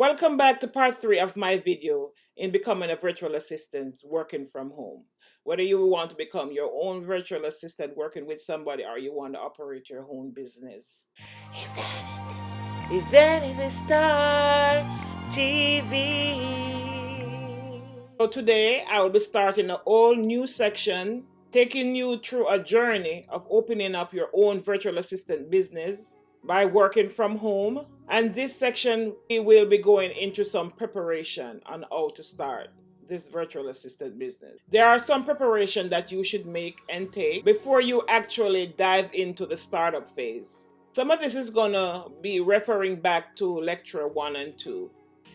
Welcome back to part 3 of my video in becoming a virtual assistant working from home. Whether you want to become your own virtual assistant working with somebody or you want to operate your own business. Evanity Star TV. So today I will be starting a whole new section, taking you through a journey of opening up your own virtual assistant business by working from home. And this section, we will be going into some preparation on how to start this virtual assistant business. There are some preparation that you should make and take before you actually dive into the startup phase. Some of this is going to be referring back to lecture 1 and 2.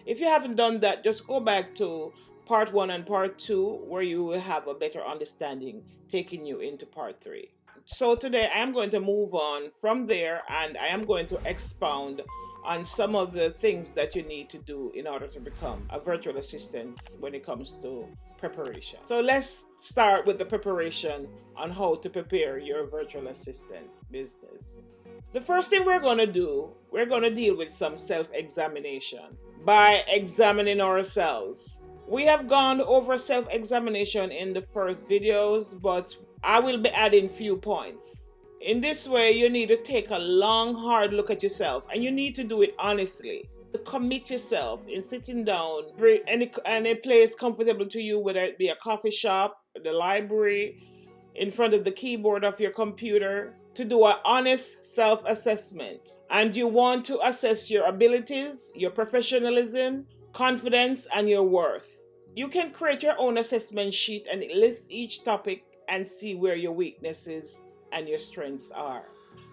If you haven't done that, just go back to part 1 and part 2 where you will have a better understanding taking you into part 3. So today I am going to move on from there and I am going to expound on some of the things that you need to do in order to become a virtual assistant when it comes to preparation. So let's start with the preparation on how to prepare your virtual assistant business. The first thing we're going to do, we're going to deal with some self-examination by examining ourselves. We have gone over self-examination in the first videos, but I will be adding few points. In this way, you need to take a long, hard look at yourself, and you need to do it honestly. To commit yourself in sitting down, any place comfortable to you, whether it be a coffee shop, the library, in front of the keyboard of your computer, to do an honest self-assessment. And you want to assess your abilities, your professionalism, confidence, and your worth. You can create your own assessment sheet and list each topic and see where your weaknesses and your strengths are.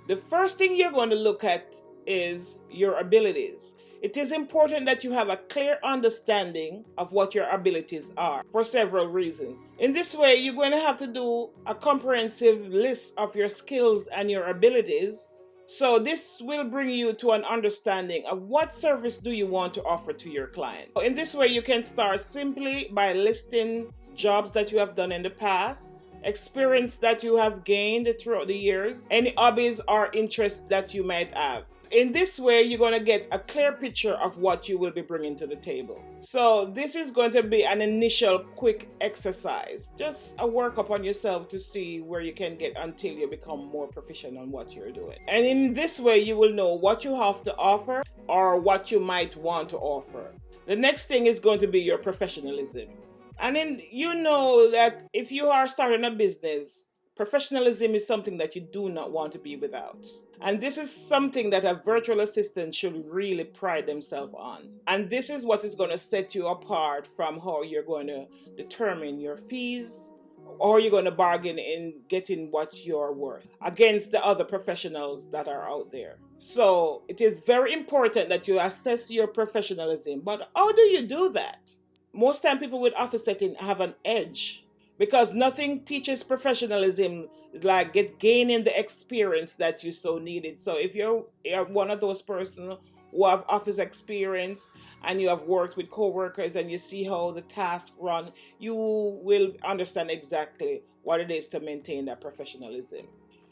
The first thing you're going to look at is your abilities. It is important that you have a clear understanding of what your abilities are for several reasons. In this way, you're going to have to do a comprehensive list of your skills and your abilities. So this will bring you to an understanding of what service do you want to offer to your client. In this way, you can start simply by listing jobs that you have done in the past, experience that you have gained throughout the years, any hobbies or interests that you might have. In this way, you're going to get a clear picture of what you will be bringing to the table. So this is going to be an initial quick exercise, just a workup on yourself to see where you can get until you become more proficient on what you're doing. And in this way, you will know what you have to offer or what you might want to offer. The next thing is going to be your professionalism. And then you know that if you are starting a business, professionalism is something that you do not want to be without. And this is something that a virtual assistant should really pride themselves on. And this is what is going to set you apart from how you're going to determine your fees or you're going to bargain in getting what you're worth against the other professionals that are out there. So it is very important that you assess your professionalism. But how do you do that? Most time people with office setting have an edge because nothing teaches professionalism like gaining the experience that you so needed. So if you're one of those persons who have office experience and you have worked with co-workers and you see how the tasks run, you will understand exactly what it is to maintain that professionalism.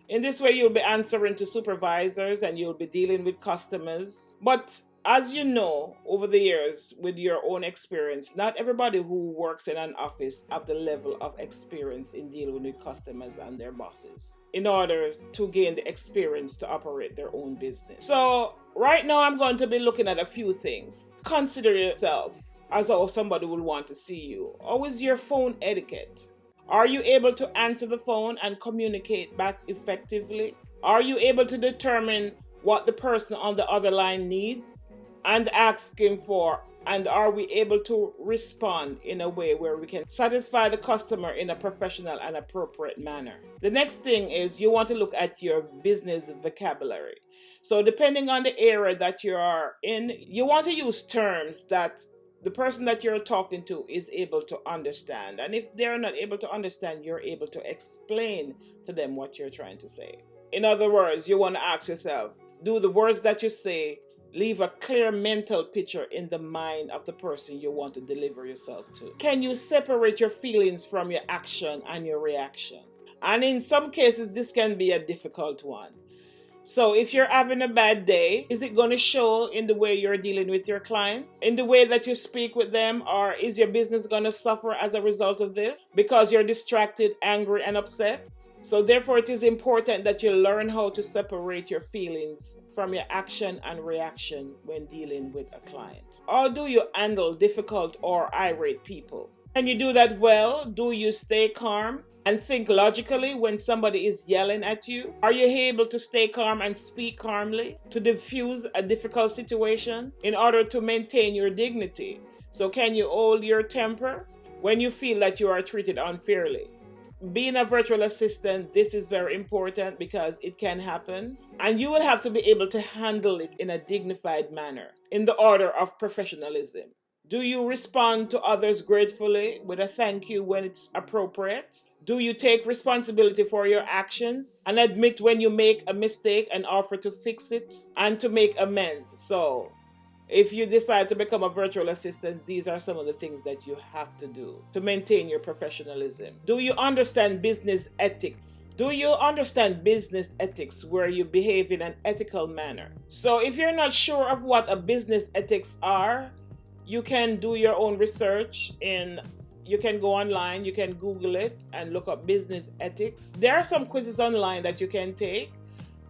In this way, you'll be answering to supervisors and you'll be dealing with customers. But as you know, over the years, with your own experience, not everybody who works in an office have the level of experience in dealing with customers and their bosses in order to gain the experience to operate their own business. So right now, I'm going to be looking at a few things. Consider yourself as how somebody will want to see you. How is your phone etiquette? Are you able to answer the phone and communicate back effectively? Are you able to determine what the person on the other line needs and ask him for? And are we able to respond in a way where we can satisfy the customer in a professional and appropriate manner? The next thing is you want to look at your business vocabulary. So depending on the area that you are in, you want to use terms that the person that you're talking to is able to understand. And if they're not able to understand, you're able to explain to them what you're trying to say. In other words, you want to ask yourself, do the words that you say leave a clear mental picture in the mind of the person you want to deliver yourself to? Can you separate your feelings from your action and your reaction? And in some cases, this can be a difficult one. So if you're having a bad day, is it going to show in the way you're dealing with your client, in the way that you speak with them, or is your business going to suffer as a result of this because you're distracted, angry, and upset? So therefore, it is important that you learn how to separate your feelings from your action and reaction when dealing with a client. How do you handle difficult or irate people? Can you do that well? Do you stay calm and think logically when somebody is yelling at you? Are you able to stay calm and speak calmly to diffuse a difficult situation in order to maintain your dignity? So can you hold your temper when you feel that you are treated unfairly? Being a virtual assistant, this is very important because it can happen, and you will have to be able to handle it in a dignified manner in the order of professionalism. Do you respond to others gratefully with a thank you when it's appropriate? Do you take responsibility for your actions and admit when you make a mistake and offer to fix it and to make amends? So, if you decide to become a virtual assistant, these are some of the things that you have to do to maintain your professionalism. Do you understand business ethics? Do you understand business ethics where you behave in an ethical manner? So if you're not sure of what a business ethics are, you can do your own research you can go online, you can Google it and look up business ethics. There are some quizzes online that you can take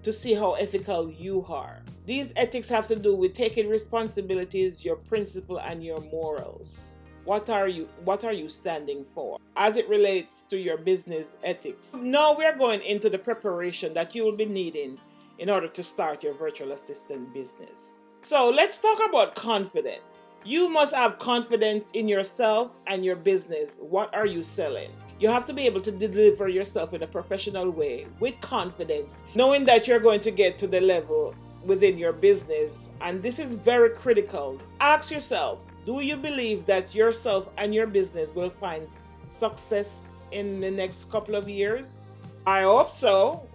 to see how ethical you are. These ethics have to do with taking responsibilities, your principle, and your morals. What are you standing for as it relates to your business ethics? Now we're going into the preparation that you will be needing in order to start your virtual assistant business. So let's talk about confidence. You must have confidence in yourself and your business. What are you selling? You have to be able to deliver yourself in a professional way with confidence, knowing that you're going to get to the level within your business. And this is very critical. Ask yourself, do you believe that yourself and your business will find success in the next couple of years? I hope so.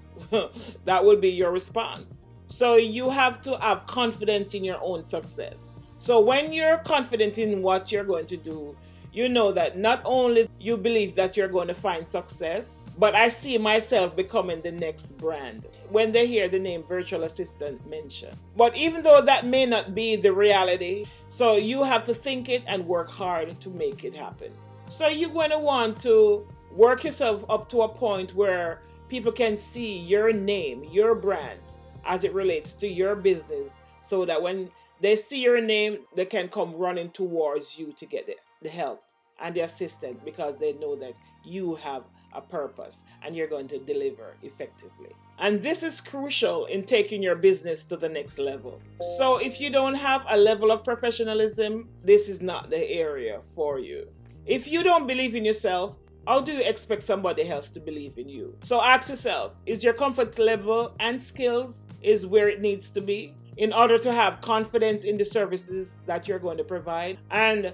That will be your response. So you have to have confidence in your own success. So when you're confident in what you're going to do, you know that not only you believe that you're going to find success, but I see myself becoming the next brand when they hear the name virtual assistant mentioned. But even though that may not be the reality, so you have to think it and work hard to make it happen. So you're going to want to work yourself up to a point where people can see your name, your brand, as it relates to your business, so that when they see your name, they can come running towards you to get the help and the assistance, because they know that you have a purpose and you're going to deliver effectively. And this is crucial in taking your business to the next level. So if you don't have a level of professionalism, this is not the area for you. If you don't believe in yourself, how do you expect somebody else to believe in you? So ask yourself, is your comfort level and skills is where it needs to be in order to have confidence in the services that you're going to provide? And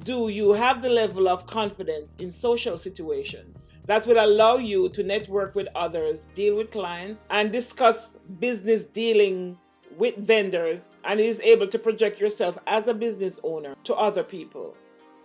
do you have the level of confidence in social situations that will allow you to network with others, deal with clients, and discuss business dealings with vendors, and is able to project yourself as a business owner to other people?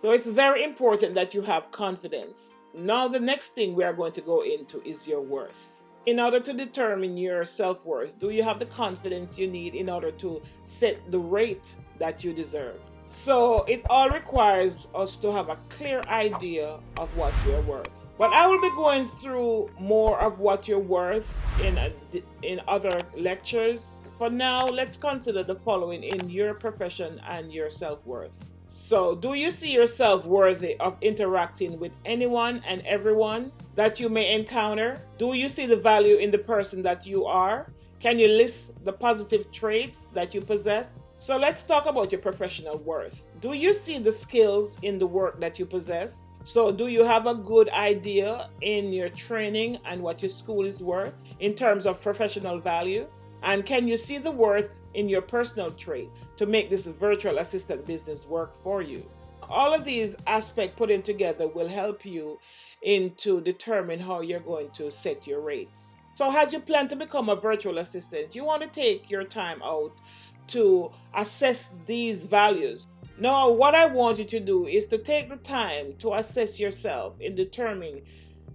So it's very important that you have confidence. Now the next thing we are going to go into is your worth. In order to determine your self-worth, do you have the confidence you need in order to set the rate that you deserve? So it all requires us to have a clear idea of what we're worth. But I will be going through more of what you're worth in other lectures. For now, let's consider the following in your profession and your self-worth. So, do you see yourself worthy of interacting with anyone and everyone that you may encounter? Do you see the value in the person that you are? Can you list the positive traits that you possess? So let's talk about your professional worth. Do you see the skills in the work that you possess? So do you have a good idea in your training and what your school is worth in terms of professional value? And can you see the worth in your personal trait to make this virtual assistant business work for you? All of these aspects put in together will help you to determine how you're going to set your rates. So as you plan to become a virtual assistant, you want to take your time out to assess these values. Now, what I want you to do is to take the time to assess yourself in determining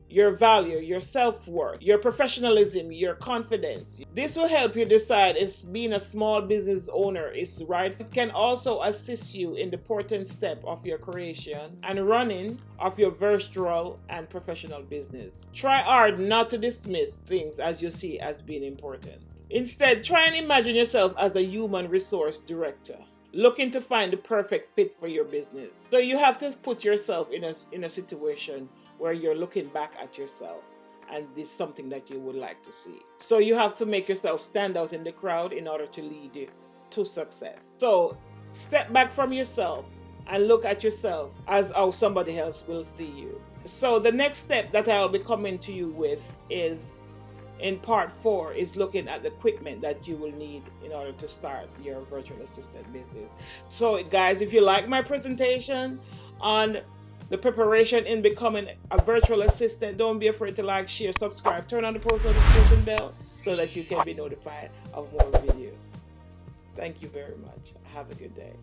your value, your self-worth, your professionalism, your confidence. This will help you decide if being a small business owner is right. It can also assist you in the important step of your creation and running of your virtual and professional business. Try hard not to dismiss things as you see as being important. Instead, try and imagine yourself as a human resource director, looking to find the perfect fit for your business. So you have to put yourself in a situation where you're looking back at yourself and this is something that you would like to see. So you have to make yourself stand out in the crowd in order to lead you to success. So step back from yourself and look at yourself as how somebody else will see you. So the next step that I'll be coming to you with is in part 4 is looking at the equipment that you will need in order to start your virtual assistant business. So guys, if you like my presentation on the preparation in becoming a virtual assistant, don't be afraid to like, share, subscribe, turn on the post notification bell so that you can be notified of more videos. Thank you very much. Have a good day.